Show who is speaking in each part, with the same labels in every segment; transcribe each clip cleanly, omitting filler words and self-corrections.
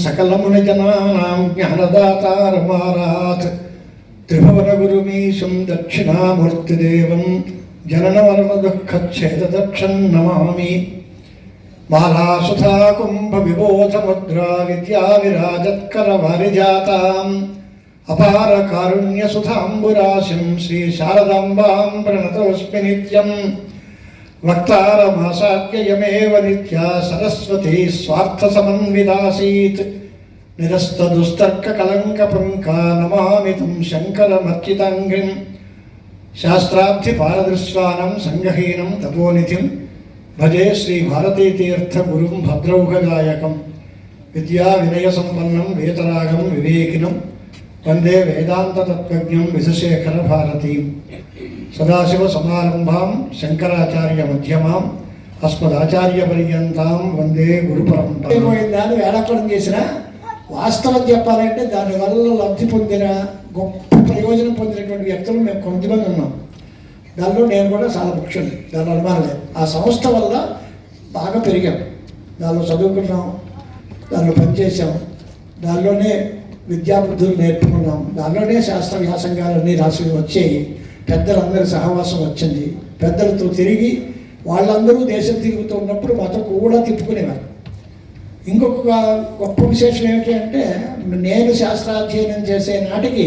Speaker 1: सकलमुनिजनानां ज्ञानदातारमारात् त्रिभुवनगुरुमीशं दक्षिणामूर्तिदेवं जननमरणदुःखच्छेददक्षं नमामि। मालासुधा कुम्भविबोधमुद्रा विद्याविराजत्करवारिजाताम् अपारकारुण्यसुधाम्बुराशिं श्रीशारदाम्बां प्रणतोऽस्मि नित्यम्। वक्तारमासाद्ययमेव नित्या सरस्वती स्वार्थसमन्वितासीत्। निरस्तदुस्तर्ककलङ्कपङ्का नमामि तं शङ्करमर्चिताङ्घ्रिं। शास्त्राब्धिपारदृश्वानं सङ्गहीनं तपोनिधिं भजे श्रीभारतीतीर्थगुरुं भद्रौघदायकं। विद्याविनयसम्पन्नं वेतरागं विवेकिनं वन्दे वेदान्ततत्त्वज्ञं विधुशेखरभारतीं। सदाशिवसमारम्भां शङ्कराचार्यमध्यमाम् अस्मदाचार्यपर्यन्तां वन्दे गुरुपरम्परां। వేళాకోళం చేసిన వాస్తవం చెప్పాలంటే దానివల్ల లబ్ధి పొందిన గొప్ప ప్రయోజనం పొందినటువంటి వ్యక్తులు మేము కొంతమంది ఉన్నాం. దానిలో నేను కూడా చాలా ముఖ్యం, దాని అనుమానం లేదు. ఆ సంస్థ వల్ల బాగా పెరిగాం, దానిలో చదువుకున్నాం, దానిలో పనిచేసాం, దానిలోనే విద్యాబుద్ధులు నేర్చుకున్నాం, దానిలోనే శాస్త్ర వ్యాసంగాలన్నీ రాసి వచ్చాయి. పెద్దలందరి సహవాసం వచ్చింది. పెద్దలతో తిరిగి వాళ్ళందరూ దేశం తిరుగుతూ ఉన్నప్పుడు మాతో కూడా తిప్పుకునేవారు. ఇంకొక గొప్ప విశేషం ఏమిటి అంటే, నేను శాస్త్రాధ్యయనం చేసే నాటికి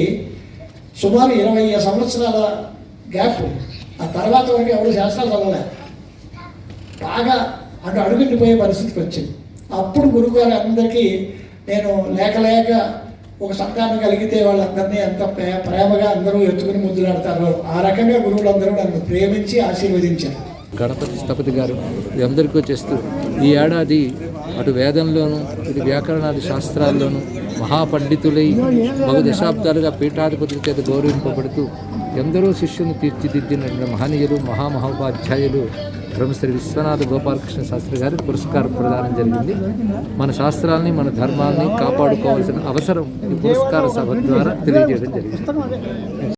Speaker 1: సుమారు 20 సంవత్సరాల గ్యాప్. ఆ తర్వాత వరకు ఎవరు శాస్త్రాలు చదవలేదు, బాగా అడుగుండిపోయే పరిస్థితికి వచ్చింది. అప్పుడు గురువుగారు అందరికీ నేను లేక ఒక సంతానం కలిగితే వాళ్ళందరినీ ఎంత ప్రేమగా అందరూ ఎత్తుకుని ముద్దులాడతారో ఆ రకంగా గురువులందరూ నన్ను ప్రేమించి ఆశీర్వదించారు.
Speaker 2: గణపతి స్థపతి గారు ఇది అందరికీ చేస్తూ ఈ ఏడాది అటు వేదంలోనూ ఇటు వ్యాకరణాది శాస్త్రాల్లోనూ మహాపండితులై బహు దశాబ్దాలుగా పీఠాధిపతుల చేత గౌరవింపబడుతూ ఎందరో శిష్యులను తీర్చిదిద్దిన మహనీయులు మహామహోపాధ్యాయులు బ్రహ్మశ్రీ విశ్వనాథ గోపాలకృష్ణ శాస్త్రి గారి పురస్కారం ప్రదానం జరిగింది. మన శాస్త్రాల్ని మన ధర్మాన్ని కాపాడుకోవాల్సిన అవసరం ఈ పురస్కార సభ ద్వారా తెలియజేయడం జరిగింది.